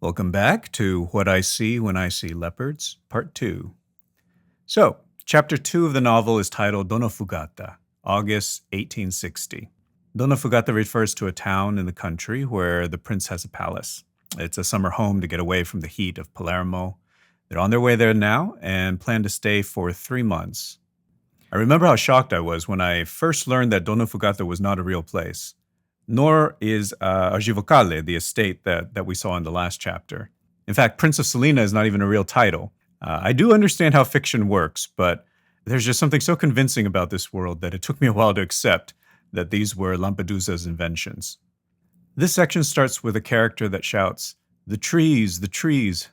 Welcome back to What I See When I See Leopards, Part 2. So, Chapter 2 of the novel is titled Dono Fugata, August 1860. Dono Fugata refers to a town in the country where the prince has a palace. It's a summer home to get away from the heat of Palermo. They're on their way there now and plan to stay for 3 months. I remember how shocked I was when I first learned that Dono Fugata was not a real place. Nor is Argivocale, the estate that we saw in the last chapter. In fact, Prince of Salina is not even a real title. I do understand how fiction works, but there's just something so convincing about this world that it took me a while to accept that these were Lampedusa's inventions. This section starts with a character that shouts, "The trees, the trees."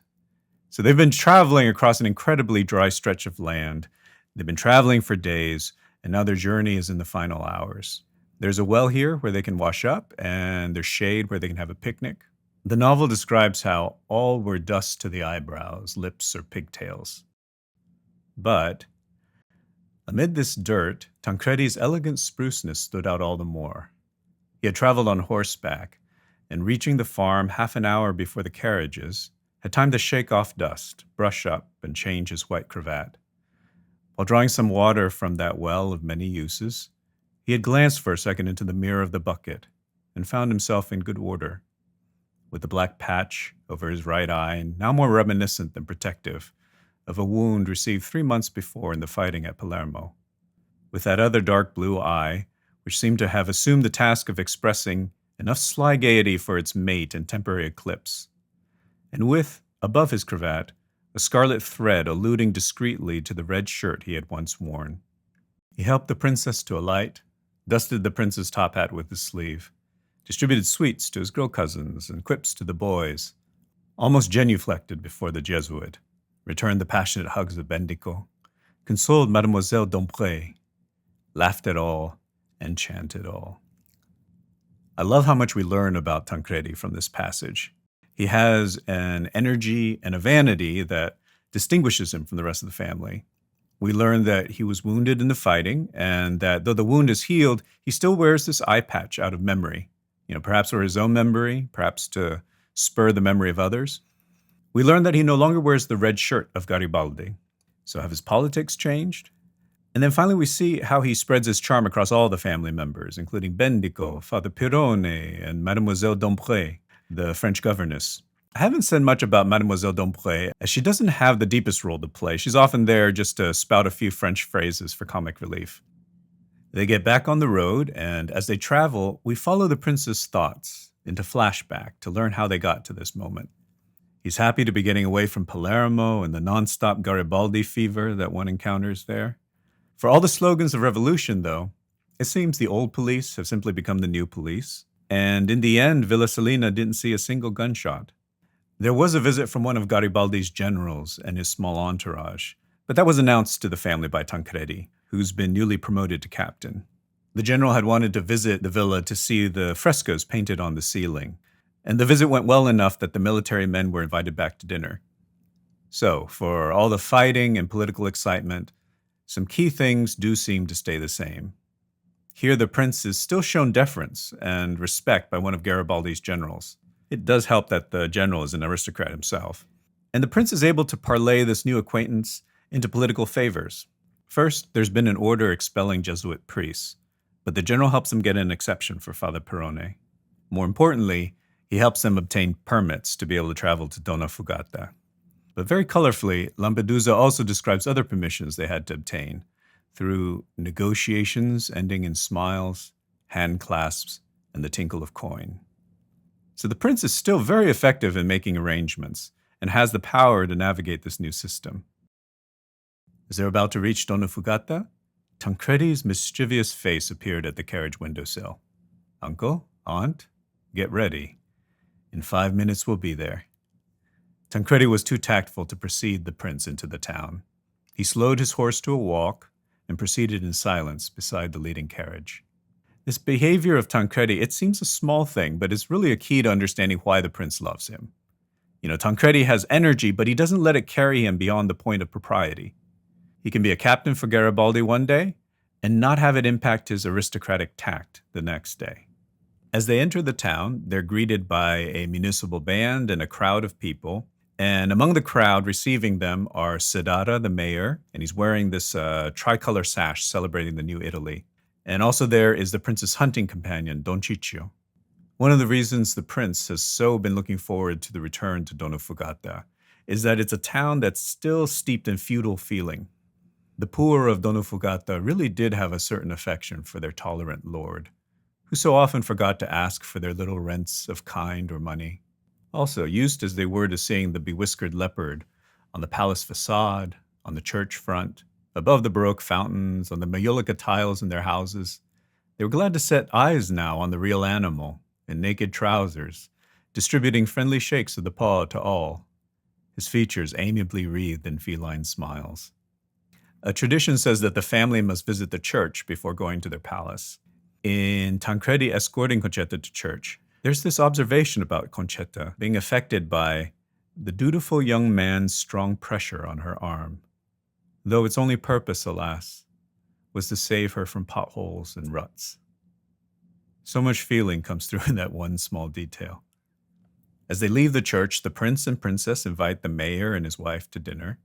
So they've been traveling across an incredibly dry stretch of land. They've been traveling for days, and now their journey is in the final hours. There's a well here where they can wash up, and there's shade where they can have a picnic. The novel describes how all were dust to the eyebrows, lips, or pigtails. But amid this dirt, Tancredi's elegant spruceness stood out all the more. He had traveled on horseback, and reaching the farm half an hour before the carriages, had time to shake off dust, brush up, and change his white cravat. While drawing some water from that well of many uses, he had glanced for a second into the mirror of the bucket and found himself in good order, with the black patch over his right eye, now more reminiscent than protective, of a wound received 3 months before in the fighting at Palermo, with that other dark blue eye, which seemed to have assumed the task of expressing enough sly gaiety for its mate in temporary eclipse, and with, above his cravat, a scarlet thread alluding discreetly to the red shirt he had once worn. He helped the princess to alight, dusted the prince's top hat with his sleeve, distributed sweets to his girl cousins and quips to the boys, almost genuflected before the Jesuit, returned the passionate hugs of Bendico, consoled Mademoiselle Dompré, laughed at all, and chanted all. I love how much we learn about Tancredi from this passage. He has an energy and a vanity that distinguishes him from the rest of the family. We learn that he was wounded in the fighting, and that though the wound is healed, he still wears this eye patch out of memory. Perhaps for his own memory, perhaps to spur the memory of others. We learn that he no longer wears the red shirt of Garibaldi. So have his politics changed? And then finally we see how he spreads his charm across all the family members, including Bendico, Father Pirone, and Mademoiselle Dompré, the French governess. I haven't said much about Mademoiselle Dompré, as she doesn't have the deepest role to play. She's often there just to spout a few French phrases for comic relief. They get back on the road, and as they travel, we follow the prince's thoughts into flashback to learn how they got to this moment. He's happy to be getting away from Palermo and the nonstop Garibaldi fever that one encounters there. For all the slogans of revolution, though, it seems the old police have simply become the new police, and in the end, Villa Salina didn't see a single gunshot. There was a visit from one of Garibaldi's generals and his small entourage, but that was announced to the family by Tancredi, who's been newly promoted to captain. The general had wanted to visit the villa to see the frescoes painted on the ceiling, and the visit went well enough that the military men were invited back to dinner. So, for all the fighting and political excitement, some key things do seem to stay the same. Here the prince is still shown deference and respect by one of Garibaldi's generals. It does help that the general is an aristocrat himself. And the prince is able to parlay this new acquaintance into political favors. First, there's been an order expelling Jesuit priests, but the general helps him get an exception for Father Pirone. More importantly, he helps them obtain permits to be able to travel to Dono Fugata. But very colorfully, Lampedusa also describes other permissions they had to obtain through negotiations ending in smiles, hand clasps, and the tinkle of coin. So the prince is still very effective in making arrangements and has the power to navigate this new system. As they're about to reach Dono Fugata, Tancredi's mischievous face appeared at the carriage windowsill. "Uncle, aunt, get ready. In 5 minutes we'll be there." Tancredi was too tactful to precede the prince into the town. He slowed his horse to a walk and proceeded in silence beside the leading carriage. This behavior of Tancredi, it seems a small thing, but it's really a key to understanding why the prince loves him. Tancredi has energy, but he doesn't let it carry him beyond the point of propriety. He can be a captain for Garibaldi one day and not have it impact his aristocratic tact the next day. As they enter the town, they're greeted by a municipal band and a crowd of people. And among the crowd receiving them are Sedara, the mayor, and he's wearing this tricolor sash celebrating the new Italy. And also there is the prince's hunting companion, Don Ciccio. One of the reasons the prince has so been looking forward to the return to Donofugata is that it's a town that's still steeped in feudal feeling. The poor of Donofugata really did have a certain affection for their tolerant lord, who so often forgot to ask for their little rents of kind or money. Also, used as they were to seeing the bewhiskered leopard on the palace facade, on the church front, above the Baroque fountains, on the Maiolica tiles in their houses, they were glad to set eyes now on the real animal in naked trousers, distributing friendly shakes of the paw to all, his features amiably wreathed in feline smiles. A tradition says that the family must visit the church before going to their palace. In Tancredi escorting Concetta to church, there's this observation about Concetta being affected by the dutiful young man's strong pressure on her arm, though its only purpose, alas, was to save her from potholes and ruts. So much feeling comes through in that one small detail. As they leave the church, the prince and princess invite the mayor and his wife to dinner,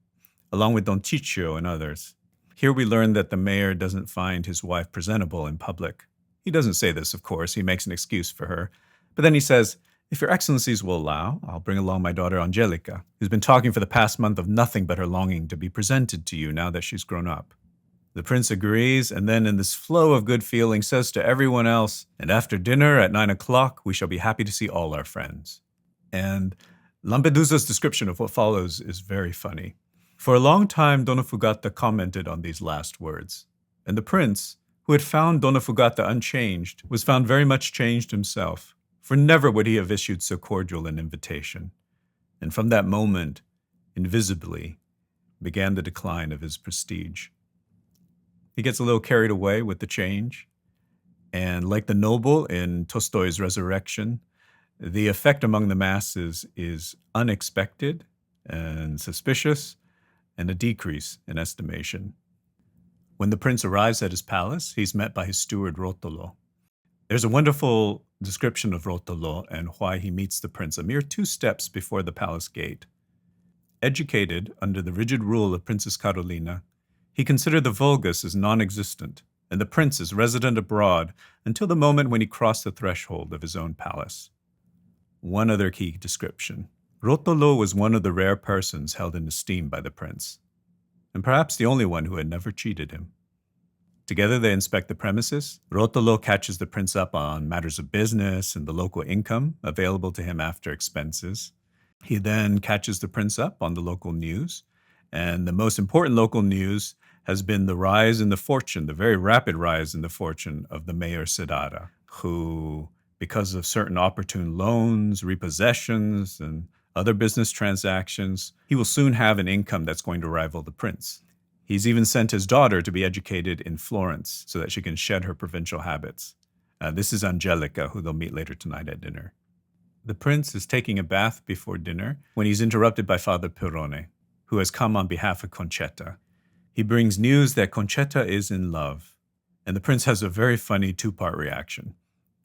along with Don Ciccio and others. Here we learn that the mayor doesn't find his wife presentable in public. He doesn't say this, of course. He makes an excuse for her. But then he says, "If your excellencies will allow, I'll bring along my daughter Angelica, who's been talking for the past month of nothing but her longing to be presented to you now that she's grown up." The prince agrees, and then in this flow of good feeling says to everyone else, "And after dinner at 9 o'clock, we shall be happy to see all our friends." And Lampedusa's description of what follows is very funny. For a long time, Donofugata commented on these last words, and the prince, who had found Donofugata unchanged, was found very much changed himself, for never would he have issued so cordial an invitation. And from that moment, invisibly, began the decline of his prestige. He gets a little carried away with the change, and like the noble in Tolstoy's Resurrection, the effect among the masses is unexpected and suspicious, and a decrease in estimation. When the prince arrives at his palace, he's met by his steward Rotolo. There's a wonderful description of Rotolo and why he meets the prince a mere 2 steps before the palace gate. Educated under the rigid rule of Princess Carolina, he considered the vulgus as non-existent and the prince as resident abroad until the moment when he crossed the threshold of his own palace. One other key description. Rotolo was one of the rare persons held in esteem by the prince, and perhaps the only one who had never cheated him. Together they inspect the premises. Rotolo catches the prince up on matters of business and the local income available to him after expenses. He then catches the prince up on the local news, and the most important local news has been the rise in the fortune, the very rapid rise in the fortune of the Mayor Sedara, who, because of certain opportune loans, repossessions, and other business transactions, he will soon have an income that's going to rival the prince. He's even sent his daughter to be educated in Florence so that she can shed her provincial habits. This is Angelica, who they'll meet later tonight at dinner. The prince is taking a bath before dinner when he's interrupted by Father Pirone, who has come on behalf of Concetta. He brings news that Concetta is in love, and the prince has a very funny 2-part reaction.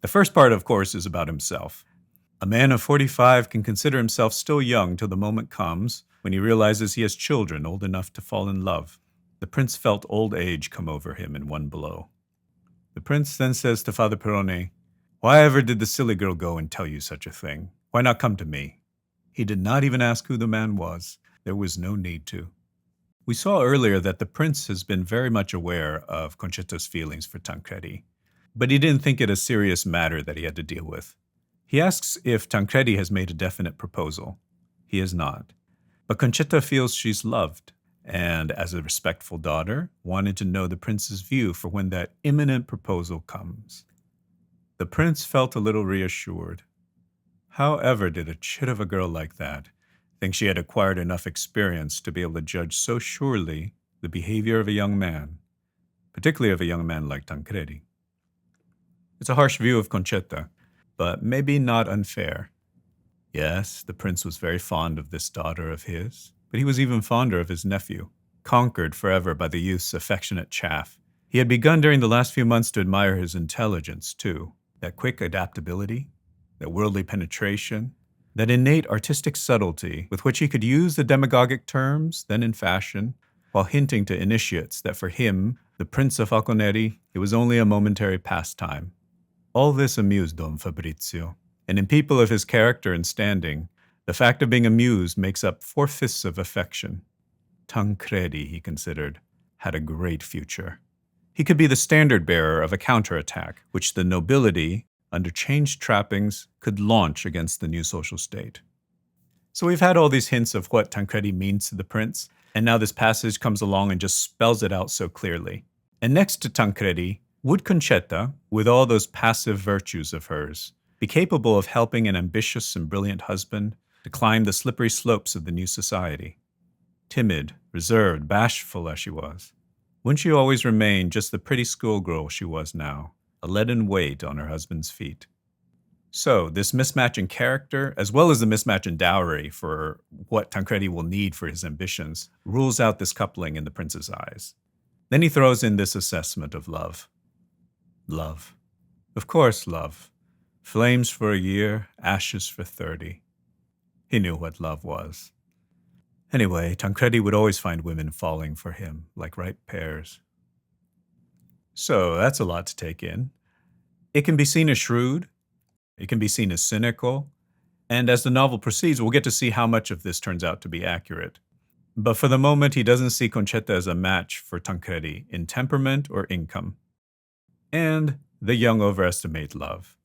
The first part, of course, is about himself. A man of 45 can consider himself still young till the moment comes when he realizes he has children old enough to fall in love. The prince felt old age come over him in one blow. The prince then says to Father Pirone, "Why ever did the silly girl go and tell you such a thing? Why not come to me?" He did not even ask who the man was. There was no need to. We saw earlier that the prince has been very much aware of Concetta's feelings for Tancredi, but he didn't think it a serious matter that he had to deal with. He asks if Tancredi has made a definite proposal. He has not. But Concetta feels she's loved, and as a respectful daughter, wanted to know the prince's view for when that imminent proposal comes. The prince felt a little reassured. How ever did a chit of a girl like that think she had acquired enough experience to be able to judge so surely the behavior of a young man, particularly of a young man like Tancredi? It's a harsh view of Concetta, but maybe not unfair. Yes, the prince was very fond of this daughter of his, but he was even fonder of his nephew, conquered forever by the youth's affectionate chaff. He had begun during the last few months to admire his intelligence, too. that quick adaptability, that worldly penetration, that innate artistic subtlety with which he could use the demagogic terms then in fashion, while hinting to initiates that for him, the Prince of Falconeri, it was only a momentary pastime. All this amused Don Fabrizio, and in people of his character and standing, the fact of being amused makes up 4/5 of affection. Tancredi, he considered, had a great future. He could be the standard-bearer of a counterattack, which the nobility, under changed trappings, could launch against the new social state. So we've had all these hints of what Tancredi means to the prince, and now this passage comes along and just spells it out so clearly. And next to Tancredi, would Concetta, with all those passive virtues of hers, be capable of helping an ambitious and brilliant husband to climb the slippery slopes of the new society? Timid, reserved, bashful as she was, wouldn't she always remain just the pretty schoolgirl she was now, a leaden weight on her husband's feet? So, this mismatch in character, as well as the mismatch in dowry for what Tancredi will need for his ambitions, rules out this coupling in the prince's eyes. Then he throws in this assessment of love. Love. Of course, love. Flames for a year, ashes for 30. He knew what love was. Anyway, Tancredi would always find women falling for him like ripe pears. So that's a lot to take in. It can be seen as shrewd, it can be seen as cynical, and as the novel proceeds, we'll get to see how much of this turns out to be accurate. But for the moment, he doesn't see Concetta as a match for Tancredi in temperament or income. And the young overestimate love.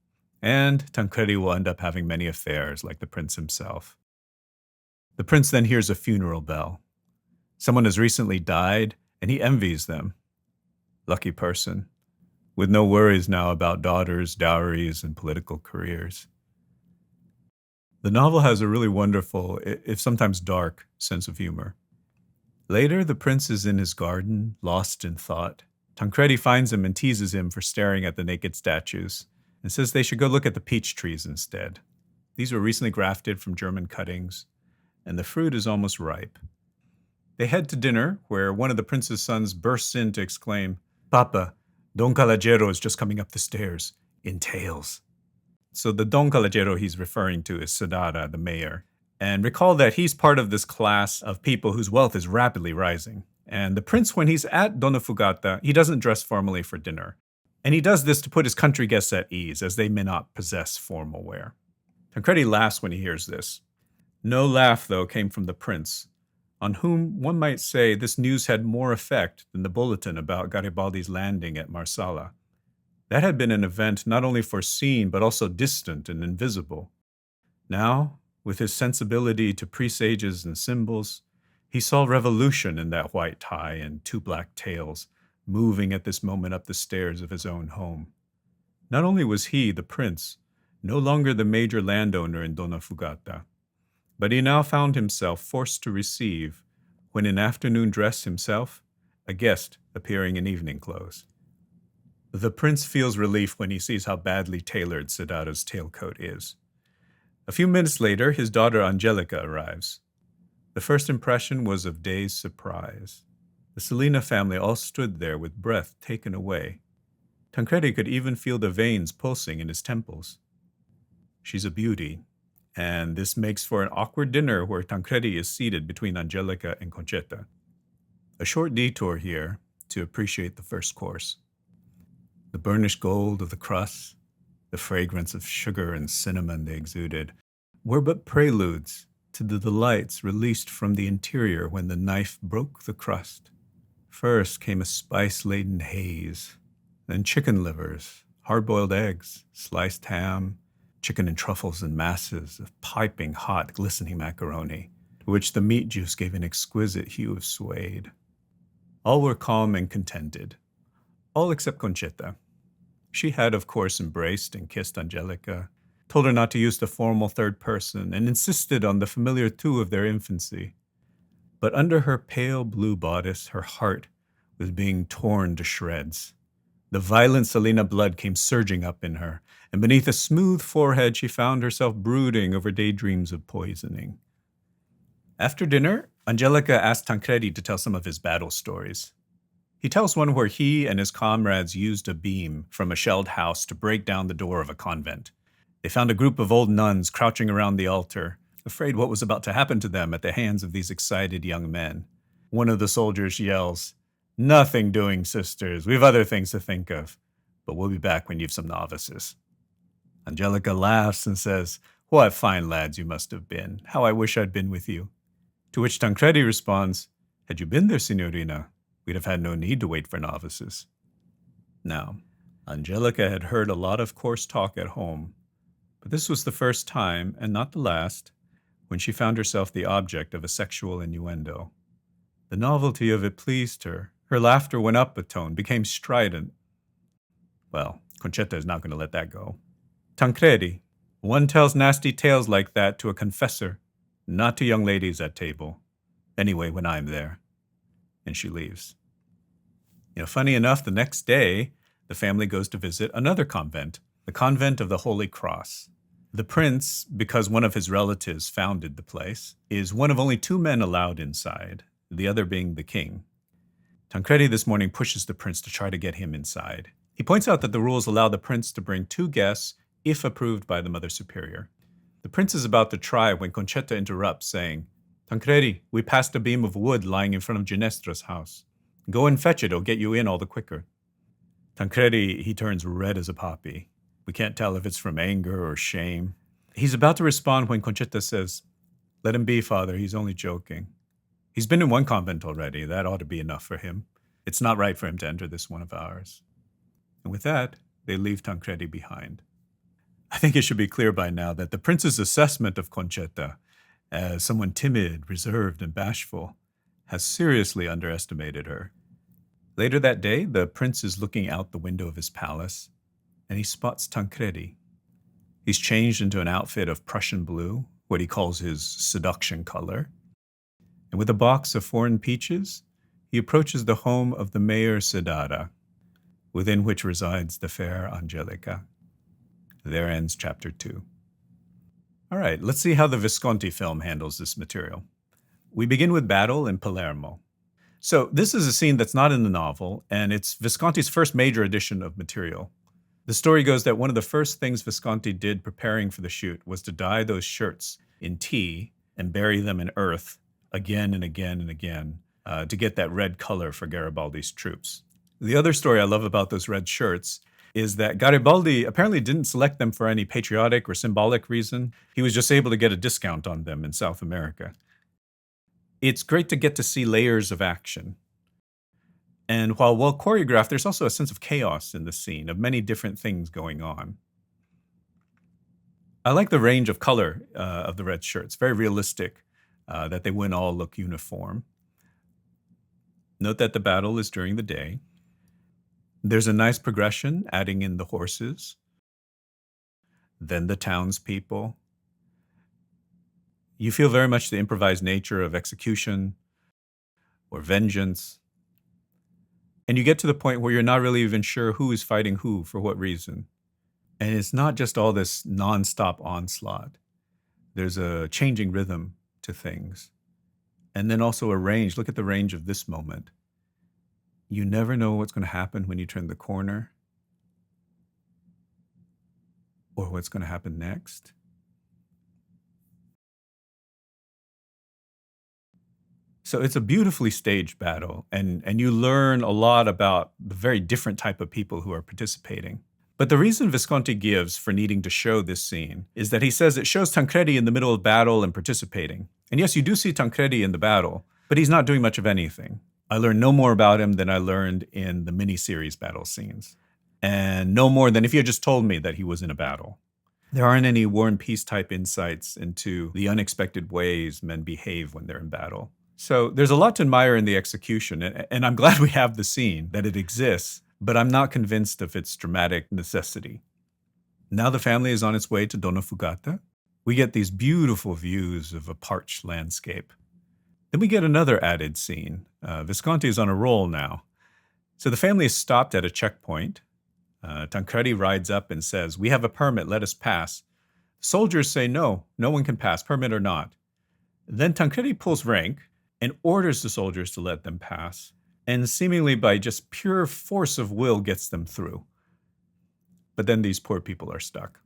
And Tancredi will end up having many affairs like the prince himself. The prince then hears a funeral bell. Someone has recently died, and he envies them. Lucky person, with no worries now about daughters, dowries, and political careers. The novel has a really wonderful, if sometimes dark, sense of humor. Later, the prince is in his garden, lost in thought. Tancredi finds him and teases him for staring at the naked statues, and says they should go look at the peach trees instead. These were recently grafted from German cuttings, and the fruit is almost ripe. They head to dinner, where one of the prince's sons bursts in to exclaim, "Papa, Don Calogero is just coming up the stairs, in tails." So the Don Calogero he's referring to is Sadara, the mayor. And recall that he's part of this class of people whose wealth is rapidly rising. And the prince, when he's at Donna Fugata, he doesn't dress formally for dinner. And he does this to put his country guests at ease, as they may not possess formal wear. Tancredi laughs when he hears this. No laugh, though, came from the prince, on whom one might say this news had more effect than the bulletin about Garibaldi's landing at Marsala. That had been an event not only foreseen, but also distant and invisible. Now, with his sensibility to presages and symbols, he saw revolution in that white tie and 2 black tails, moving at this moment up the stairs of his own home. Not only was he, the prince, no longer the major landowner in Donna Fugata, but he now found himself forced to receive, when in afternoon dress himself, a guest appearing in evening clothes. The prince feels relief when he sees how badly tailored Sadara's tailcoat is. A few minutes later, his daughter Angelica arrives. The first impression was of dazed surprise. The Selina family all stood there with breath taken away. Tancredi could even feel the veins pulsing in his temples. She's a beauty, and this makes for an awkward dinner where Tancredi is seated between Angelica and Concetta. A short detour here to appreciate the first course. The burnished gold of the crust, the fragrance of sugar and cinnamon they exuded, were but preludes to the delights released from the interior when the knife broke the crust. First came a spice-laden haze, then chicken livers, hard-boiled eggs, sliced ham, chicken and truffles and masses of piping hot, glistening macaroni, to which the meat juice gave an exquisite hue of suede. All were calm and contented, all except Concetta. She had, of course, embraced and kissed Angelica, told her not to use the formal third person, and insisted on the familiar tu of their infancy. But under her pale blue bodice, her heart was being torn to shreds. The violent Selina blood came surging up in her, and beneath a smooth forehead she found herself brooding over daydreams of poisoning. After dinner, Angelica asked Tancredi to tell some of his battle stories. He tells one where he and his comrades used a beam from a shelled house to break down the door of a convent. They found a group of old nuns crouching around the altar, afraid what was about to happen to them at the hands of these excited young men. One of the soldiers yells, "Nothing doing, sisters. We've other things to think of. But we'll be back when you've some novices." Angelica laughs and says, "What fine lads you must have been. How I wish I'd been with you." To which Tancredi responds, "Had you been there, signorina, we'd have had no need to wait for novices." Now, Angelica had heard a lot of coarse talk at home, but this was the first time, and not the last, when she found herself the object of a sexual innuendo. The novelty of it pleased her. Her laughter went up a tone, became strident. Well, Concetta is not going to let that go. "Tancredi, one tells nasty tales like that to a confessor, not to young ladies at table. Anyway, when I'm there." And she leaves. Funny enough, the next day, the family goes to visit another convent, the Convent of the Holy Cross. The prince, because one of his relatives founded the place, is one of only 2 men allowed inside, the other being the king. Tancredi this morning pushes the prince to try to get him inside. He points out that the rules allow the prince to bring 2 guests if approved by the Mother Superior. The prince is about to try when Concetta interrupts, saying, "Tancredi, we passed a beam of wood lying in front of Ginestra's house. Go and fetch it, it'll get you in all the quicker." Tancredi, he turns red as a poppy. We can't tell if it's from anger or shame. He's about to respond when Concetta says, "Let him be, father, he's only joking. He's been in one convent already, that ought to be enough for him. It's not right for him to enter this one of ours." And with that, they leave Tancredi behind. I think it should be clear by now that the prince's assessment of Concetta as someone timid, reserved, and bashful has seriously underestimated her. Later that day, the prince is looking out the window of his palace, and he spots Tancredi. He's changed into an outfit of Prussian blue, what he calls his seduction color. And with a box of foreign peaches, he approaches the home of the Mayor Sedara, within which resides the fair Angelica. There ends chapter 2. All right, let's see how the Visconti film handles this material. We begin with battle in Palermo. So this is a scene that's not in the novel, and it's Visconti's first major addition of material. The story goes that one of the first things Visconti did preparing for the shoot was to dye those shirts in tea and bury them in earth again and again and again to get that red color for Garibaldi's troops. The other story I love about those red shirts is that Garibaldi apparently didn't select them for any patriotic or symbolic reason. He was just able to get a discount on them in South America. It's great to get to see layers of action. And while well choreographed, there's also a sense of chaos in the scene, of many different things going on. I like the range of color of the red shirts, very realistic, that they wouldn't all look uniform. Note that the battle is during the day. There's a nice progression, adding in the horses, then the townspeople. You feel very much the improvised nature of execution or vengeance. And you get to the point where you're not really even sure who is fighting who for what reason. And it's not just all this nonstop onslaught. There's a changing rhythm to things. And then also a range. Look at the range of this moment. You never know what's going to happen when you turn the corner or what's going to happen next. So it's a beautifully staged battle, and you learn a lot about the very different type of people who are participating. But the reason Visconti gives for needing to show this scene is that he says it shows Tancredi in the middle of battle and participating. And yes, you do see Tancredi in the battle, but he's not doing much of anything. I learned no more about him than I learned in the miniseries battle scenes, and no more than if you had just told me that he was in a battle. There aren't any War and Peace type insights into the unexpected ways men behave when they're in battle. So there's a lot to admire in the execution, and I'm glad we have the scene, that it exists, but I'm not convinced of its dramatic necessity. Now the family is on its way to Donna Fugata. We get these beautiful views of a parched landscape. Then we get another added scene. Visconti is on a roll now. So the family is stopped at a checkpoint. Tancredi rides up and says, "We have a permit, let us pass." Soldiers say no one can pass, permit or not. Then Tancredi pulls rank and orders the soldiers to let them pass. and seemingly by just pure force of will gets them through. But then these poor people are stuck.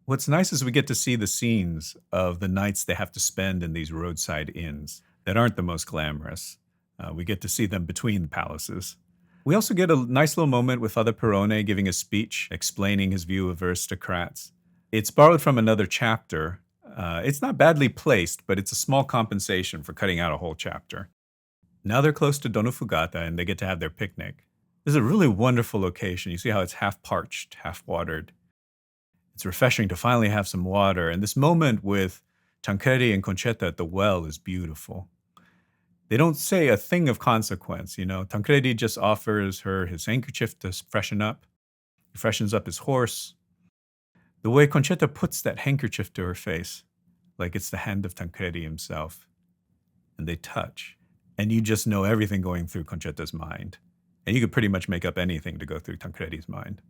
What's nice is we get to see the scenes of the nights they have to spend in these roadside inns that aren't the most glamorous. We get to see them between the palaces. We also get a nice little moment with Father Perrone giving a speech explaining his view of aristocrats. It's borrowed from another chapter. It's not badly placed, but it's a small compensation for cutting out a whole chapter. Now they're close to Dono Fugata and they get to have their picnic. This is a really wonderful location. You see how it's half parched, half watered. It's refreshing to finally have some water. And this moment with Tancredi and Concetta at the well is beautiful. They don't say a thing of consequence, you know. Tancredi just offers her his handkerchief to freshen up. He freshens up his horse. The way Concetta puts that handkerchief to her face, like it's the hand of Tancredi himself. And they touch. And you just know everything going through Concetta's mind. And you could pretty much make up anything to go through Tancredi's mind.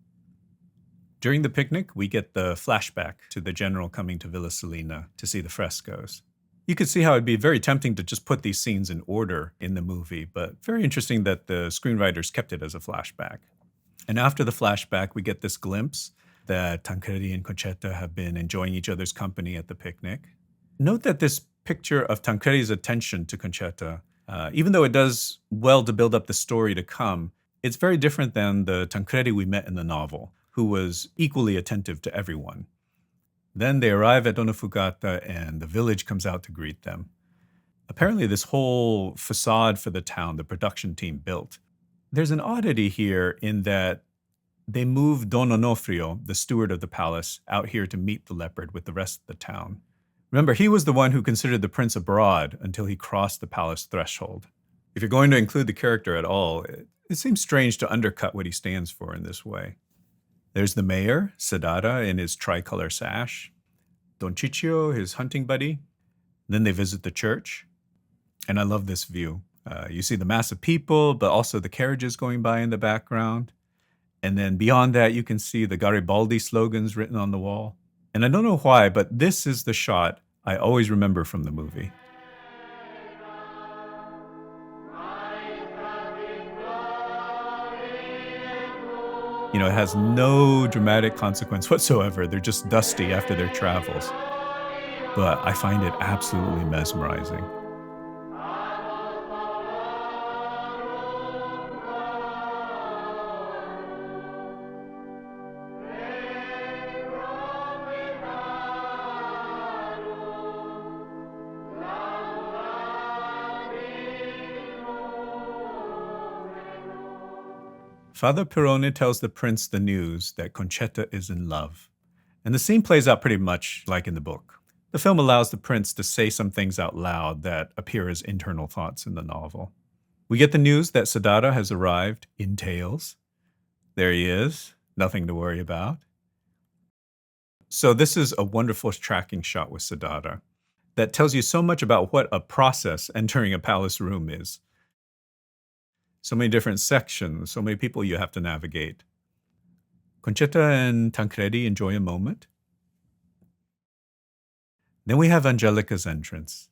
During the picnic, we get the flashback to the general coming to Villa Selina to see the frescoes. You could see how it'd be very tempting to just put these scenes in order in the movie, but very interesting that the screenwriters kept it as a flashback. And after the flashback, we get this glimpse that Tancredi and Concetta have been enjoying each other's company at the picnic. Note that this picture of Tancredi's attention to Concetta, even though it does well to build up the story to come, it's very different than the Tancredi we met in the novel, who was equally attentive to everyone. Then they arrive at Dono Fugata and the village comes out to greet them. Apparently this whole facade for the town, the production team built. There's an oddity here in that they moved Don Onofrio, the steward of the palace, out here to meet the leopard with the rest of the town. Remember, he was the one who considered the prince abroad until he crossed the palace threshold. If you're going to include the character at all, it seems strange to undercut what he stands for in this way. There's the mayor, Sadara, in his tricolor sash. Don Ciccio, his hunting buddy. Then they visit the church. And I love this view. You see the mass of people, but also the carriages going by in the background. And then beyond that, you can see the Garibaldi slogans written on the wall. And I don't know why, but this is the shot I always remember from the movie. You know, it has no dramatic consequence whatsoever. They're just dusty after their travels. But I find it absolutely mesmerizing. Father Perrone tells the prince the news that Concetta is in love. And the scene plays out pretty much like in the book. The film allows the prince to say some things out loud that appear as internal thoughts in the novel. We get the news that Sadara has arrived in Tales. There he is, nothing to worry about. So this is a wonderful tracking shot with Sadara that tells you so much about what a process entering a palace room is. So many different sections, so many people you have to navigate. Concetta and Tancredi enjoy a moment. Then we have Angelica's entrance.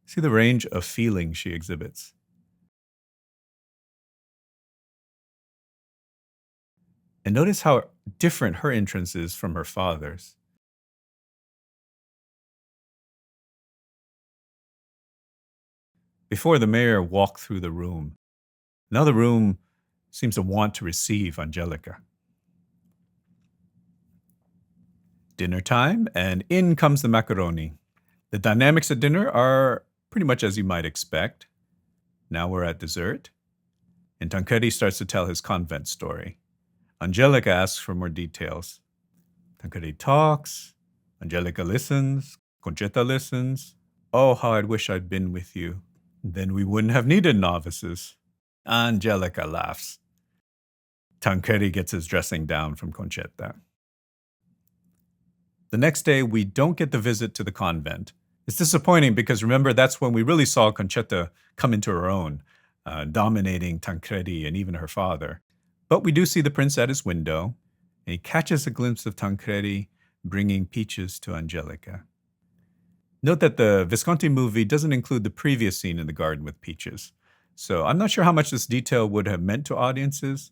See the range of feeling she exhibits. And notice how different her entrance is from her father's. Before, the mayor walked through the room. Now the room seems to want to receive Angelica. Dinner time, and in comes the macaroni. The dynamics at dinner are pretty much as you might expect. Now we're at dessert, and Tancredi starts to tell his convent story. Angelica asks for more details. Tancredi talks, Angelica listens, Concetta listens. Oh, how I'd wish I'd been with you. Then we wouldn't have needed novices. Angelica laughs. Tancredi gets his dressing down from Concetta. The next day, we don't get the visit to the convent. It's disappointing because remember, that's when we really saw Concetta come into her own, dominating Tancredi and even her father. But we do see the prince at his window, and he catches a glimpse of Tancredi bringing peaches to Angelica. Note that the Visconti movie doesn't include the previous scene in the garden with peaches. So I'm not sure how much this detail would have meant to audiences,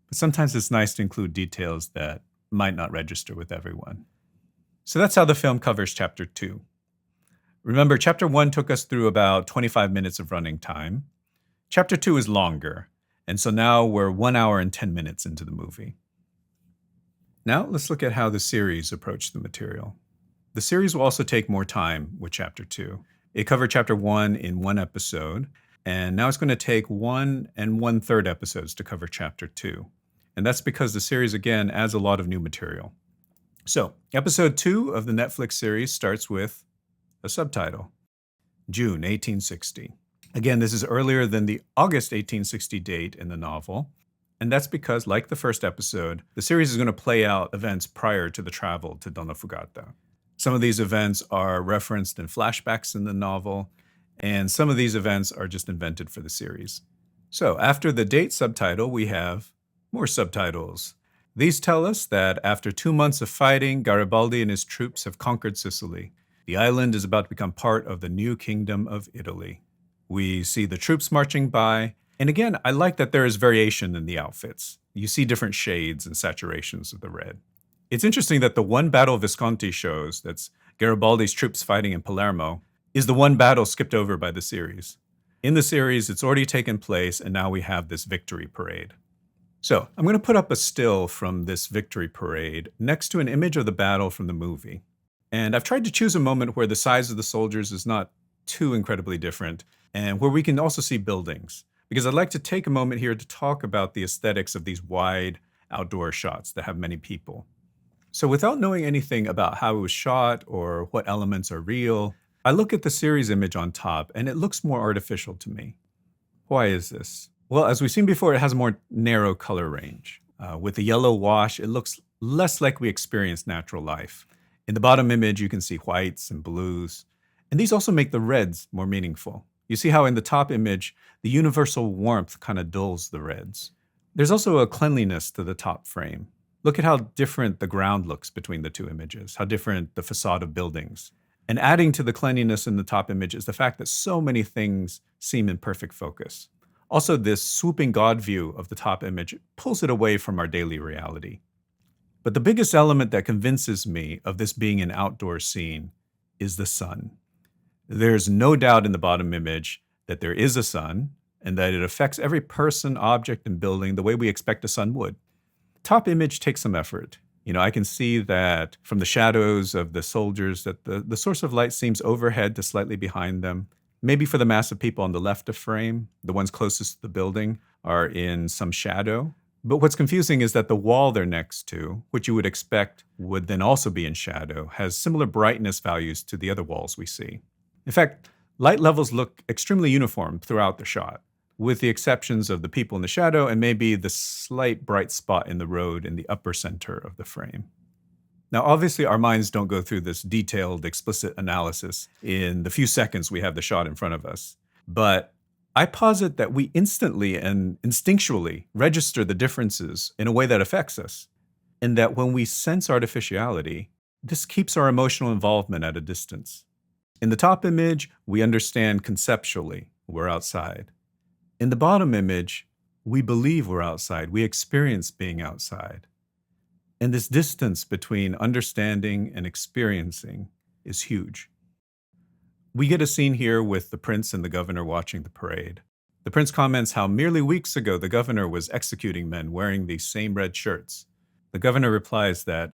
but sometimes it's nice to include details that might not register with everyone. So that's how the film covers Chapter 2. Remember, Chapter 1 took us through about 25 minutes of running time. Chapter 2 is longer, and so now we're 1 hour and 10 minutes into the movie. Now let's look at how the series approached the material. The series will also take more time with Chapter 2. It covered Chapter 1 in one episode, and now it's going to take 1 1/3 episodes to cover Chapter 2. And that's because the series, again, adds a lot of new material. So, Episode 2 of the Netflix series starts with a subtitle, June 1860. Again, this is earlier than the August 1860 date in the novel, and that's because, like the first episode, the series is going to play out events prior to the travel to Donna Fugata. Some of these events are referenced in flashbacks in the novel, and some of these events are just invented for the series. So, after the date subtitle, we have more subtitles. These tell us that after 2 months of fighting, Garibaldi and his troops have conquered Sicily. The island is about to become part of the new kingdom of Italy. We see the troops marching by, and again, I like that there is variation in the outfits. You see different shades and saturations of the red. It's interesting that the one battle Visconti shows, that's Garibaldi's troops fighting in Palermo, is the one battle skipped over by the series. In the series, it's already taken place, and now we have this victory parade. So I'm going to put up a still from this victory parade next to an image of the battle from the movie. And I've tried to choose a moment where the size of the soldiers is not too incredibly different, and where we can also see buildings, because I'd like to take a moment here to talk about the aesthetics of these wide outdoor shots that have many people. So without knowing anything about how it was shot or what elements are real, I look at the series image on top and it looks more artificial to me. Why is this? Well, as we've seen before, it has a more narrow color range. With the yellow wash, it looks less like we experience natural life. In the bottom image, you can see whites and blues, and these also make the reds more meaningful. You see how in the top image, the universal warmth kind of dulls the reds. There's also a cleanliness to the top frame. Look at how different the ground looks between the two images, how different the facade of buildings. And adding to the cleanliness in the top image is the fact that so many things seem in perfect focus. Also, this swooping God view of the top image pulls it away from our daily reality. But the biggest element that convinces me of this being an outdoor scene is the sun. There's no doubt in the bottom image that there is a sun and that it affects every person, object, and building the way we expect a sun would. Top image takes some effort. I can see that from the shadows of the soldiers that the source of light seems overhead to slightly behind them. Maybe for the mass of people on the left of frame, the ones closest to the building are in some shadow. But what's confusing is that the wall they're next to, which you would expect would then also be in shadow, has similar brightness values to the other walls we see. In fact, light levels look extremely uniform throughout the shot, with the exceptions of the people in the shadow and maybe the slight bright spot in the road in the upper center of the frame. Now, obviously, our minds don't go through this detailed, explicit analysis in the few seconds we have the shot in front of us. But I posit that we instantly and instinctually register the differences in a way that affects us, and that when we sense artificiality, this keeps our emotional involvement at a distance. In the top image, we understand conceptually we're outside. In the bottom image, we believe we're outside. We experience being outside. And this distance between understanding and experiencing is huge. We get a scene here with the prince and the governor watching the parade. The prince comments how merely weeks ago the governor was executing men wearing these same red shirts. The governor replies that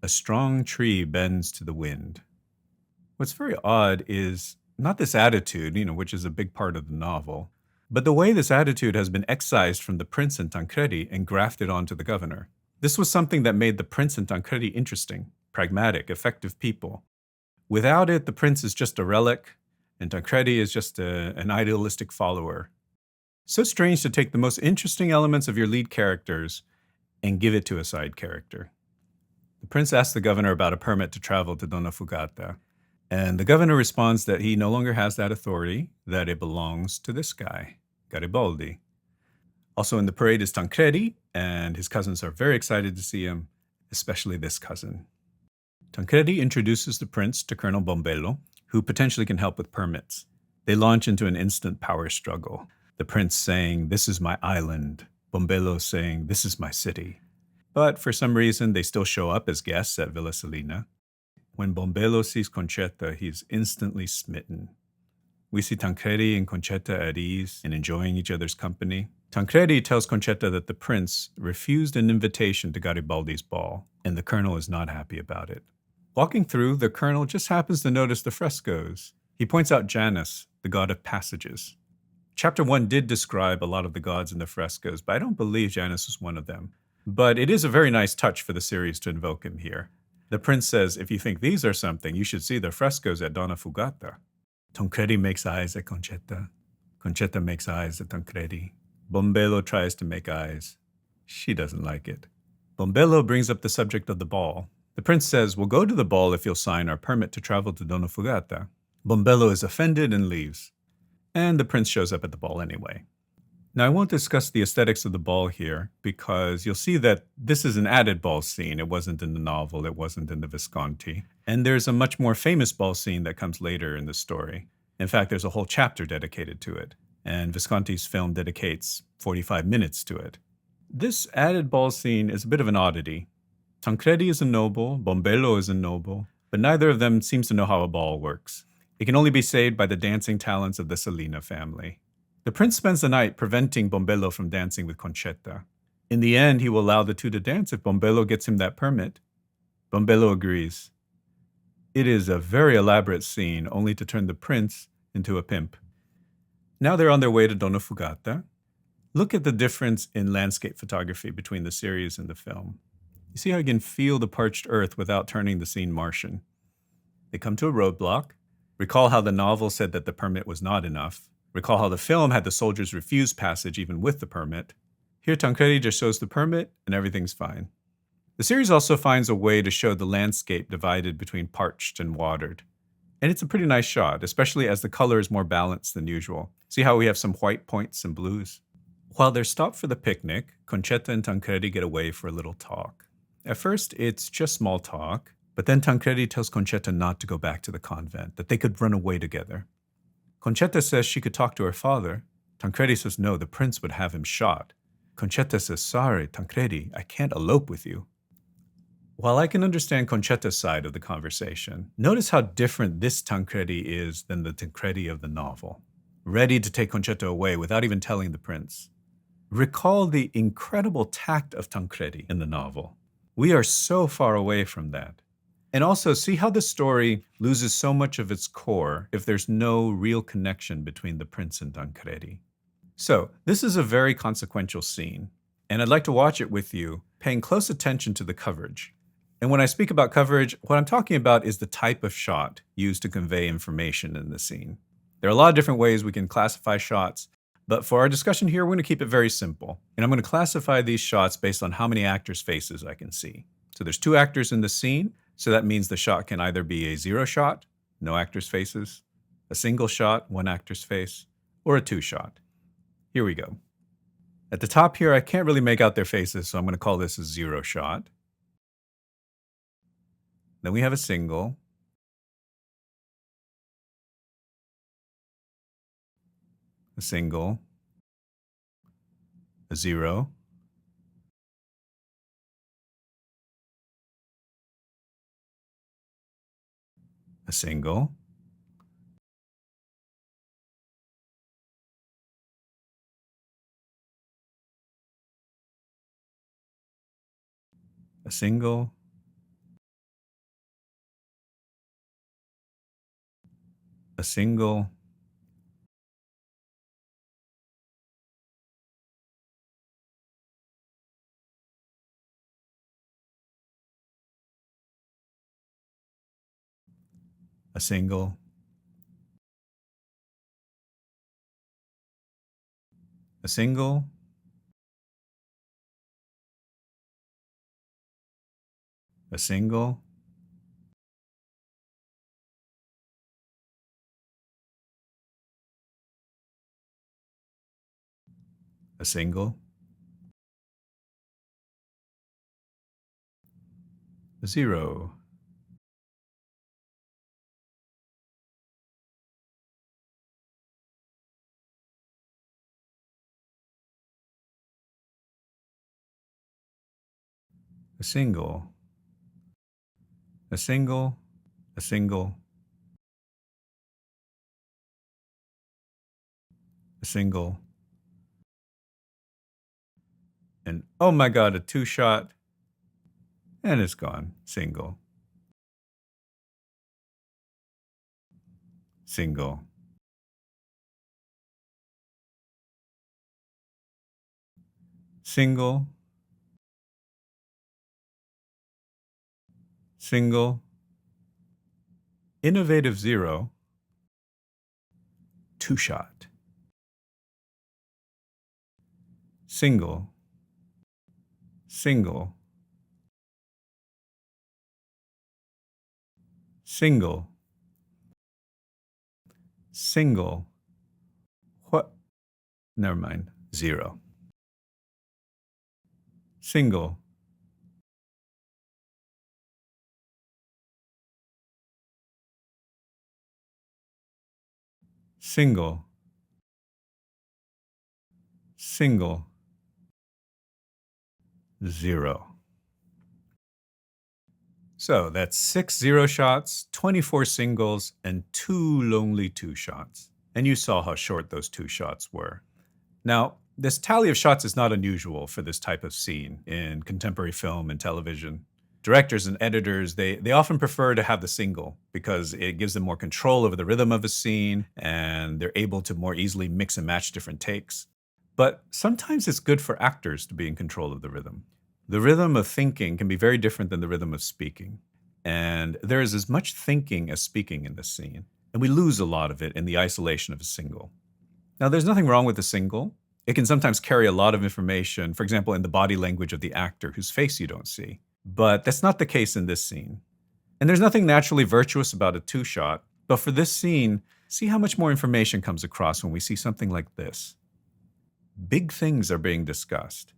a strong tree bends to the wind. What's very odd is not this attitude, which is a big part of the novel, but the way this attitude has been excised from the prince and Tancredi and grafted onto the governor. This was something that made the prince and Tancredi interesting, pragmatic, effective people. Without it, the prince is just a relic, and Tancredi is just an idealistic follower. So strange to take the most interesting elements of your lead characters and give it to a side character. The prince asks the governor about a permit to travel to Donna Fugata, And the governor responds that he no longer has that authority, that it belongs to this guy, Garibaldi. Also in the parade is Tancredi, and his cousins are very excited to see him, especially this cousin. Tancredi introduces the prince to Colonel Bombello, who potentially can help with permits. They launch into an instant power struggle. The prince saying, "This is my island." Bombello saying, "This is my city." But for some reason, they still show up as guests at Villa Salina. When Bombello sees Concetta, he's instantly smitten. We see Tancredi and Concetta at ease and enjoying each other's company. Tancredi tells Concetta that the prince refused an invitation to Garibaldi's ball, and the colonel is not happy about it. Walking through, the colonel just happens to notice the frescoes. He points out Janus, the god of passages. Chapter 1 did describe a lot of the gods in the frescoes, but I don't believe Janus was one of them. But it is a very nice touch for the series to invoke him here. The prince says, "If you think these are something, you should see the frescoes at Donna Fugata." Tancredi makes eyes at Concetta. Concetta makes eyes at Tancredi. Bombello tries to make eyes. She doesn't like it. Bombello brings up the subject of the ball. The prince says, "We'll go to the ball if you'll sign our permit to travel to Donna Fugata." Bombello is offended and leaves. And the prince shows up at the ball anyway. Now, I won't discuss the aesthetics of the ball here because you'll see that this is an added ball scene. It wasn't in the novel, it wasn't in the Visconti. And there's a much more famous ball scene that comes later in the story. In fact, there's a whole chapter dedicated to it, and Visconti's film dedicates 45 minutes to it. This added ball scene is a bit of an oddity. Tancredi is a noble, Bombello is a noble, but neither of them seems to know how a ball works. It can only be saved by the dancing talents of the Salina family. The prince spends the night preventing Bombello from dancing with Concetta. In the end, he will allow the two to dance if Bombello gets him that permit. Bombello agrees. It is a very elaborate scene, only to turn the prince into a pimp. Now they're on their way to Donna Fugata. Look at the difference in landscape photography between the series and the film. You see how you can feel the parched earth without turning the scene Martian. They come to a roadblock. Recall how the novel said that the permit was not enough. Recall how the film had the soldiers refuse passage even with the permit. Here, Tancredi just shows the permit and everything's fine. The series also finds a way to show the landscape divided between parched and watered. And it's a pretty nice shot, especially as the color is more balanced than usual. See how we have some white points and blues? While they're stopped for the picnic, Concetta and Tancredi get away for a little talk. At first, it's just small talk, but then Tancredi tells Concetta not to go back to the convent, that they could run away together. Concetta says she could talk to her father. Tancredi says no, the prince would have him shot. Concetta says, "Sorry, Tancredi, I can't elope with you." While I can understand Concetta's side of the conversation, notice how different this Tancredi is than the Tancredi of the novel. Ready to take Concetta away without even telling the prince. Recall the incredible tact of Tancredi in the novel. We are so far away from that. And also, see how the story loses so much of its core if there's no real connection between the prince and Tancredi. So, this is a very consequential scene, and I'd like to watch it with you, paying close attention to the coverage. And when I speak about coverage, what I'm talking about is the type of shot used to convey information in the scene. There are a lot of different ways we can classify shots, but for our discussion here, we're going to keep it very simple. And I'm going to classify these shots based on how many actors' faces I can see. So there's 2 actors in the scene, so that means the shot can either be a 0 shot, no actors' faces, a single shot, 1 actor's face, or a 2 shot. Here we go. At the top here, I can't really make out their faces, so I'm going to call this a 0 shot. Then we have a single, a single, a 0, a single, a single, a single, a single, a single, a single, a single, a zero, a single, a single, a single, a single, and oh my God, a two shot, and it's gone. Single, single, single, single, innovative zero, two shot, single, single, single, single, what? Never mind, zero, single, single, single, zero. So that's 6 zero shots, 24 singles, and 2 lonely two shots. And you saw how short those two shots were. Now, this tally of shots is not unusual for this type of scene in contemporary film and television. Directors and editors, they often prefer to have the single because it gives them more control over the rhythm of a scene and they're able to more easily mix and match different takes. But sometimes it's good for actors to be in control of the rhythm. The rhythm of thinking can be very different than the rhythm of speaking. And there is as much thinking as speaking in this scene. And we lose a lot of it in the isolation of a single. Now, there's nothing wrong with the single. It can sometimes carry a lot of information, for example, in the body language of the actor whose face you don't see. But that's not the case in this scene. And there's nothing naturally virtuous about a two shot. But for this scene, see how much more information comes across when we see something like this. Big things are being discussed.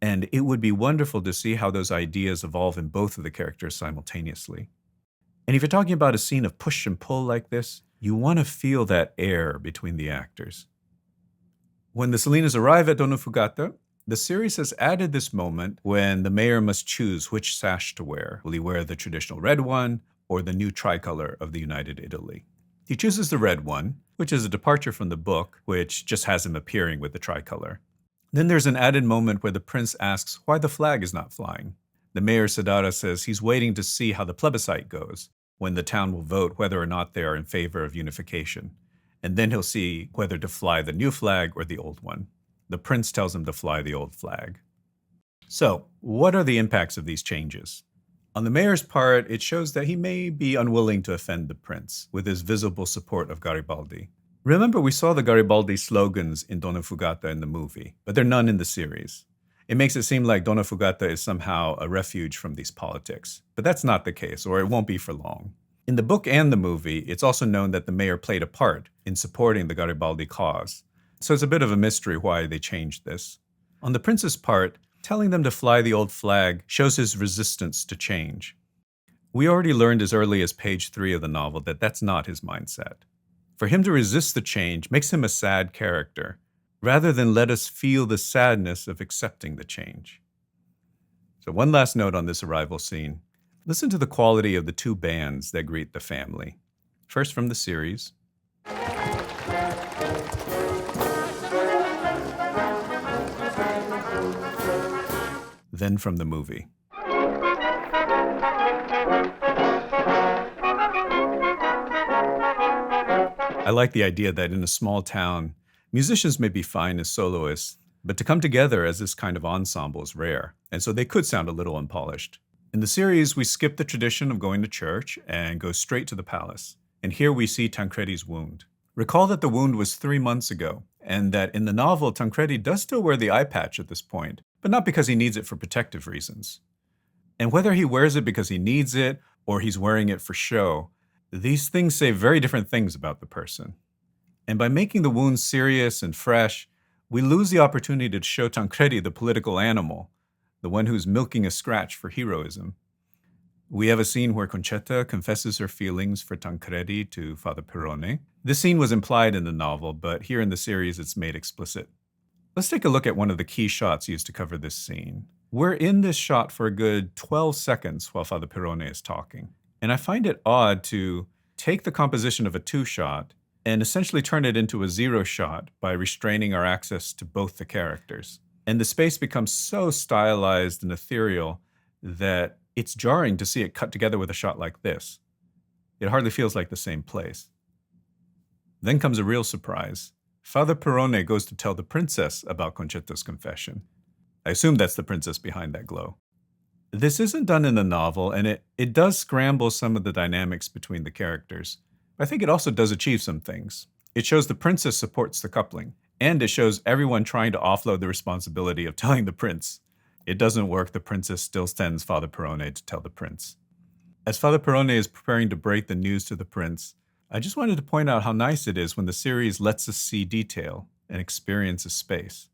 And it would be wonderful to see how those ideas evolve in both of the characters simultaneously. And if you're talking about a scene of push and pull like this, you want to feel that air between the actors. When the Salinas arrive at Donofugata, the series has added this moment when the mayor must choose which sash to wear. Will he wear the traditional red one or the new tricolor of the United Italy? He chooses the red one, which is a departure from the book, which just has him appearing with the tricolor. Then there's an added moment where the prince asks why the flag is not flying. The mayor Sadara says he's waiting to see how the plebiscite goes, when the town will vote whether or not they are in favor of unification. And then he'll see whether to fly the new flag or the old one. The prince tells him to fly the old flag. So, what are the impacts of these changes? On the mayor's part, it shows that he may be unwilling to offend the prince with his visible support of Garibaldi. Remember, we saw the Garibaldi slogans in Donna Fugata in the movie, but they're none in the series. It makes it seem like Donna Fugata is somehow a refuge from these politics, but that's not the case, or it won't be for long. In the book and the movie, it's also known that the mayor played a part in supporting the Garibaldi cause, so it's a bit of a mystery why they changed this. On the prince's part, telling them to fly the old flag shows his resistance to change. We already learned as early as page 3 of the novel that that's not his mindset. For him to resist the change makes him a sad character, rather than let us feel the sadness of accepting the change. So one last note on this arrival scene. Listen to the quality of the two bands that greet the family. First from the series. Then from the movie. I like the idea that in a small town, musicians may be fine as soloists, but to come together as this kind of ensemble is rare, and so they could sound a little unpolished. In the series, we skip the tradition of going to church and go straight to the palace. And here we see Tancredi's wound. Recall that the wound was 3 months ago, and that in the novel, Tancredi does still wear the eye patch at this point, but not because he needs it for protective reasons. And whether he wears it because he needs it or he's wearing it for show, these things say very different things about the person. And by making the wound serious and fresh, We lose the opportunity to show Tancredi the political animal, the one who's milking a scratch for heroism. We have a scene where Concetta confesses her feelings for Tancredi to Father Perrone. This scene was implied in the novel, but here in the series it's made explicit. Let's take a look at one of the key shots used to cover this scene. We're in this shot for a good 12 seconds while Father Perrone is talking. And I find it odd to take the composition of a two-shot and essentially turn it into a zero shot by restraining our access to both the characters. And the space becomes so stylized and ethereal that it's jarring to see it cut together with a shot like this. It hardly feels like the same place. Then comes a real surprise. Father Perrone goes to tell the princess about Concetta's confession. I assume that's the princess behind that glow. This isn't done in the novel, and it does scramble some of the dynamics between the characters. But I think it also does achieve some things. It shows the princess supports the coupling, and it shows everyone trying to offload the responsibility of telling the prince. It doesn't work. The princess still sends Father Perrone to tell the prince. As Father Perrone is preparing to break the news to the prince, I just wanted to point out how nice it is when the series lets us see detail and experience a space.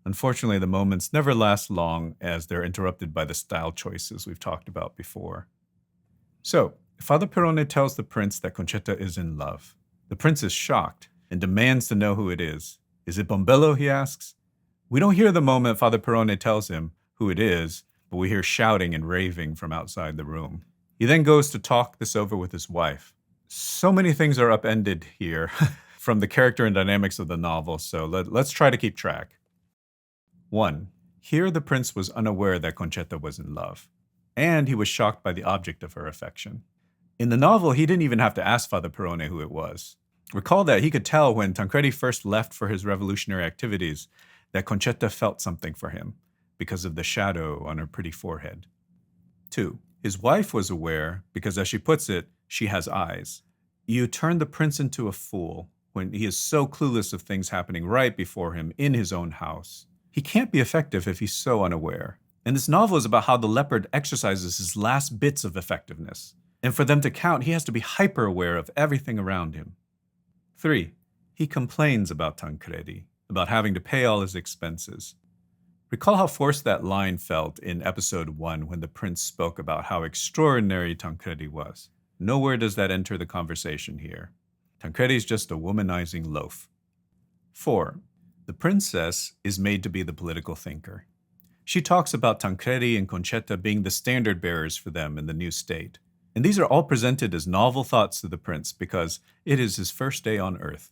Unfortunately, the moments never last long as they're interrupted by the style choices we've talked about before. So, Father Perrone tells the prince that Concetta is in love. The prince is shocked and demands to know who it is. Is it Bombello, he asks. We don't hear the moment Father Perrone tells him who it is, but we hear shouting and raving from outside the room. He then goes to talk this over with his wife. So many things are upended here from the character and dynamics of the novel, so let's try to keep track. 1. Here the prince was unaware that Concetta was in love, and he was shocked by the object of her affection. In the novel, he didn't even have to ask Father Perrone who it was. Recall that he could tell when Tancredi first left for his revolutionary activities that Concetta felt something for him because of the shadow on her pretty forehead. 2. His wife was aware because, as she puts it, she has eyes. You turn the prince into a fool when he is so clueless of things happening right before him in his own house. He can't be effective if he's so unaware. And this novel is about how the leopard exercises his last bits of effectiveness. And for them to count, he has to be hyper-aware of everything around him. 3. He complains about Tancredi, about having to pay all his expenses. Recall how forced that line felt in episode 1 when the prince spoke about how extraordinary Tancredi was. Nowhere does that enter the conversation here. Tancredi's just a womanizing loaf. 4. The princess is made to be the political thinker. She talks about Tancredi and Concetta being the standard bearers for them in the new state. And these are all presented as novel thoughts to the prince because it is his first day on Earth.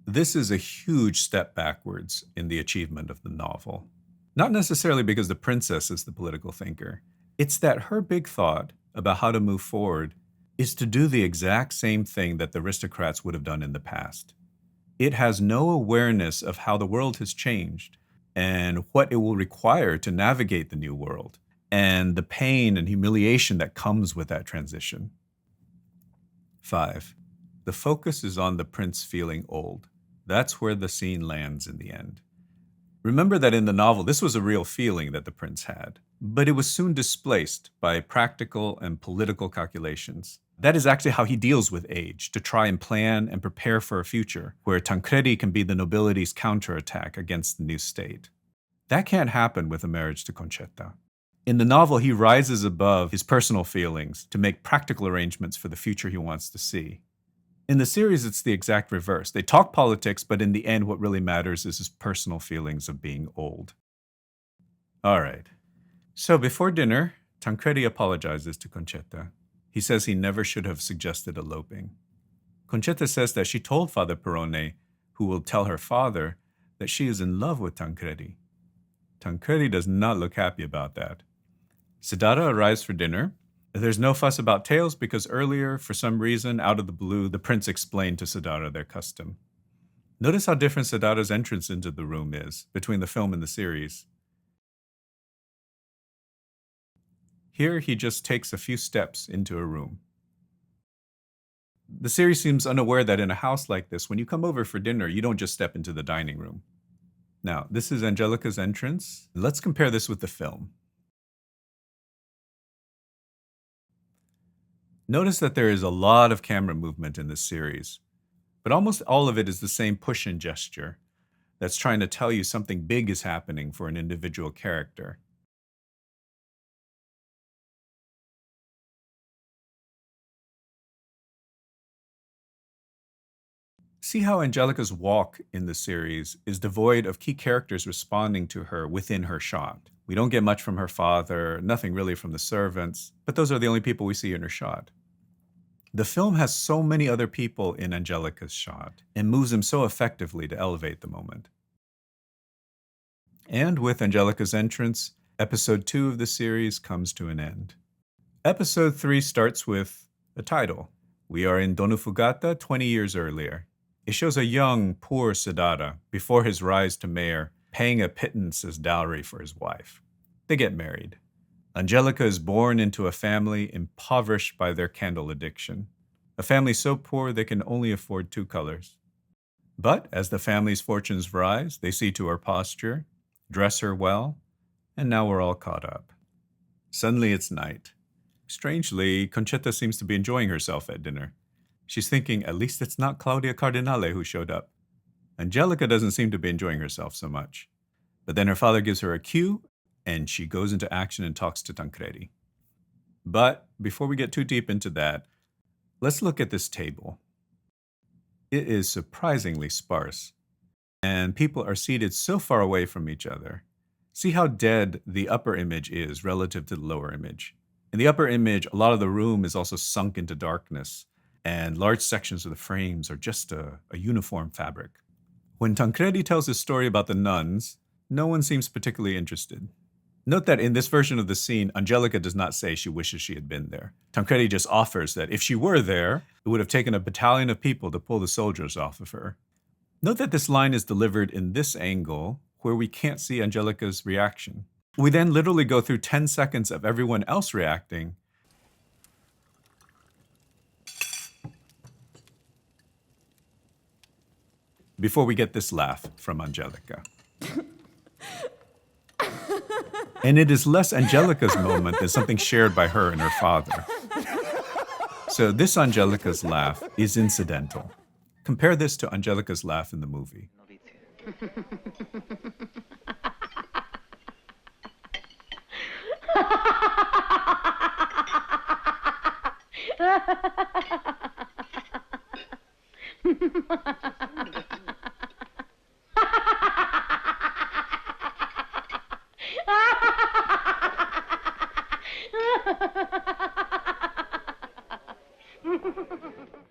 This is a huge step backwards in the achievement of the novel. Not necessarily because the princess is the political thinker. It's that her big thought about how to move forward is to do the exact same thing that the aristocrats would have done in the past. It has no awareness of how the world has changed and what it will require to navigate the new world and the pain and humiliation that comes with that transition. 5. The focus is on the prince feeling old. That's where the scene lands in the end. Remember that in the novel, this was a real feeling that the prince had, but it was soon displaced by practical and political calculations. That is actually how he deals with age, to try and plan and prepare for a future where Tancredi can be the nobility's counterattack against the new state. That can't happen with a marriage to Concetta. In the novel, he rises above his personal feelings to make practical arrangements for the future he wants to see. In the series, it's the exact reverse. They talk politics, but in the end, what really matters is his personal feelings of being old. All right. So before dinner, Tancredi apologizes to Concetta. He says he never should have suggested eloping. Concetta says that she told Father Perrone, who will tell her father, that she is in love with Tancredi. Tancredi does not look happy about that. Sidara arrives for dinner. There's no fuss about tails because earlier, for some reason, out of the blue, the prince explained to Sidara their custom. Notice how different Sidara's entrance into the room is between the film and the series. Here, he just takes a few steps into a room. The series seems unaware that in a house like this, when you come over for dinner, you don't just step into the dining room. Now, this is Angelica's entrance. Let's compare this with the film. Notice that there is a lot of camera movement in this series, but almost all of it is the same push and gesture. that's trying to tell you something big is happening for an individual character. See how Angelica's walk in the series is devoid of key characters responding to her within her shot. We don't get much from her father, nothing really from the servants, but those are the only people we see in her shot. The film has so many other people in Angelica's shot and moves them so effectively to elevate the moment. And with Angelica's entrance, episode 2 of the series comes to an end. Episode 3 starts with a title. We are in Donofugata 20 years earlier. It shows a young, poor Sadara, before his rise to mayor, paying a pittance as dowry for his wife. They get married. Angelica is born into a family impoverished by their candle addiction, a family so poor they can only afford 2 colors. But as the family's fortunes rise, they see to her posture, dress her well, and now we're all caught up. Suddenly it's night. Strangely, Concetta seems to be enjoying herself at dinner. She's thinking, at least it's not Claudia Cardinale who showed up. Angelica doesn't seem to be enjoying herself so much. But then her father gives her a cue, and she goes into action and talks to Tancredi. But before we get too deep into that, let's look at this table. It is surprisingly sparse, and people are seated so far away from each other. See how dead the upper image is relative to the lower image. In the upper image, a lot of the room is also sunk into darkness, and large sections of the frames are just a uniform fabric. When Tancredi tells his story about the nuns, no one seems particularly interested. Note that in this version of the scene, Angelica does not say she wishes she had been there. Tancredi just offers that if she were there, it would have taken a battalion of people to pull the soldiers off of her. Note that this line is delivered in this angle, where we can't see Angelica's reaction. We then literally go through 10 seconds of everyone else reacting, before we get this laugh from Angelica. And it is less Angelica's moment than something shared by her and her father. So this Angelica's laugh is incidental. Compare this to Angelica's laugh in the movie.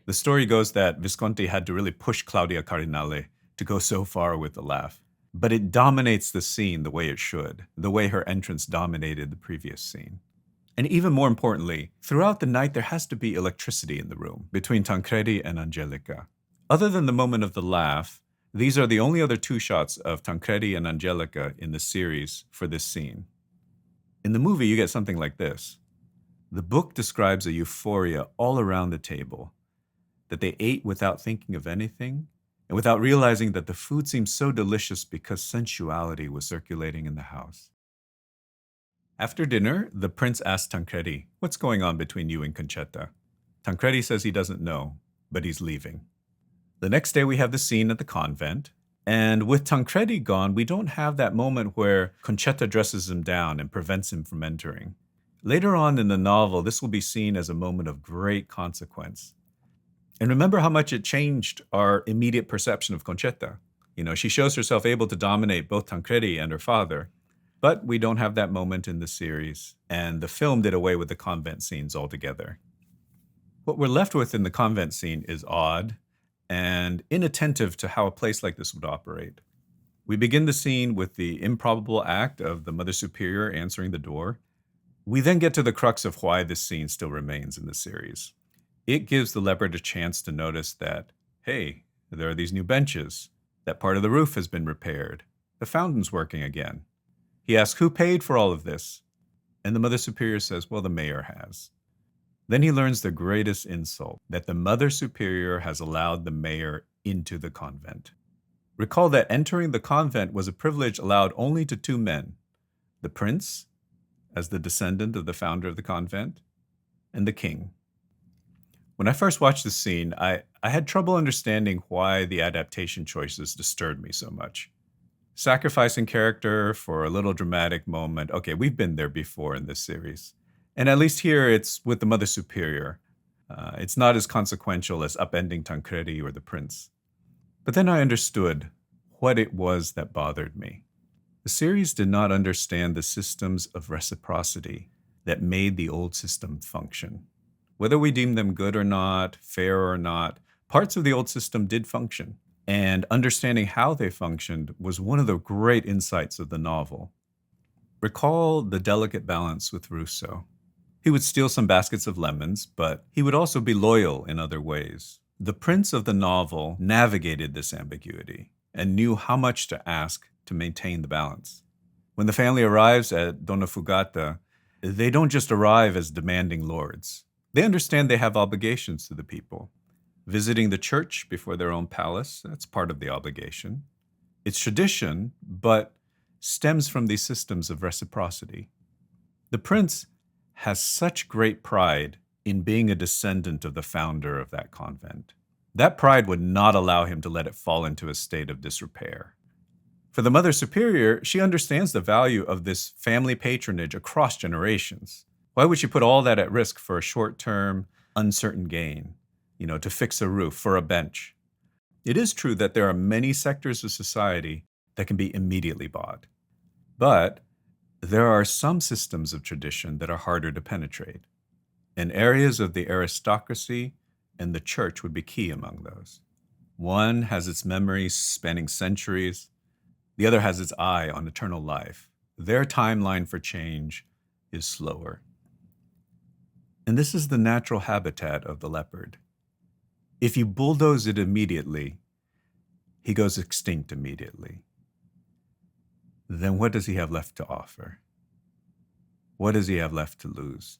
The story goes that Visconti had to really push Claudia Cardinale to go so far with the laugh. But it dominates the scene the way it should, the way her entrance dominated the previous scene. And even more importantly, throughout the night there has to be electricity in the room between Tancredi and Angelica. Other than the moment of the laugh, these are the only other 2 shots of Tancredi and Angelica in the series for this scene. In the movie, you get something like this. The book describes a euphoria all around the table, that they ate without thinking of anything, and without realizing that the food seemed so delicious because sensuality was circulating in the house. After dinner, the prince asks Tancredi, "What's going on between you and Concetta?" Tancredi says he doesn't know, but he's leaving. The next day we have the scene at the convent, and with Tancredi gone, we don't have that moment where Concetta dresses him down and prevents him from entering. Later on in the novel, this will be seen as a moment of great consequence. And remember how much it changed our immediate perception of Concetta. She shows herself able to dominate both Tancredi and her father, but we don't have that moment in the series, and the film did away with the convent scenes altogether. What we're left with in the convent scene is odd and inattentive to how a place like this would operate. We begin the scene with the improbable act of the Mother Superior answering the door. We then get to the crux of why this scene still remains in the series. It gives the leopard a chance to notice that, hey, there are these new benches, that part of the roof has been repaired, the fountain's working again. He asks who paid for all of this, and the Mother Superior says, well, the mayor has. Then he learns the greatest insult, that the Mother Superior has allowed the mayor into the convent. Recall that entering the convent was a privilege allowed only to 2 men, the prince, as the descendant of the founder of the convent, and the king. When I first watched this scene, I had trouble understanding why the adaptation choices disturbed me so much. Sacrificing character for a little dramatic moment. Okay, we've been there before in this series. And at least here it's with the Mother Superior. It's not as consequential as upending Tancredi or the Prince. But then I understood what it was that bothered me. The series did not understand the systems of reciprocity that made the old system function. Whether we deem them good or not, fair or not, parts of the old system did function. And understanding how they functioned was one of the great insights of the novel. Recall the delicate balance with Rousseau. He would steal some baskets of lemons, but he would also be loyal in other ways. The prince of the novel navigated this ambiguity and knew how much to ask to maintain the balance. When the family arrives at Donna Fugata, they don't just arrive as demanding lords. They understand they have obligations to the people. Visiting the church before their own palace, that's part of the obligation. It's tradition, but stems from these systems of reciprocity. The prince has such great pride in being a descendant of the founder of that convent. That pride would not allow him to let it fall into a state of disrepair. For the Mother Superior, she understands the value of this family patronage across generations. Why would she put all that at risk for a short-term, uncertain gain? To fix a roof, for a bench. It is true that there are many sectors of society that can be immediately bought. But there are some systems of tradition that are harder to penetrate. And areas of the aristocracy and the church would be key among those. One has its memories spanning centuries. The other has its eye on eternal life. Their timeline for change is slower. And this is the natural habitat of the leopard. If you bulldoze it immediately, he goes extinct immediately. Then what does he have left to offer? What does he have left to lose?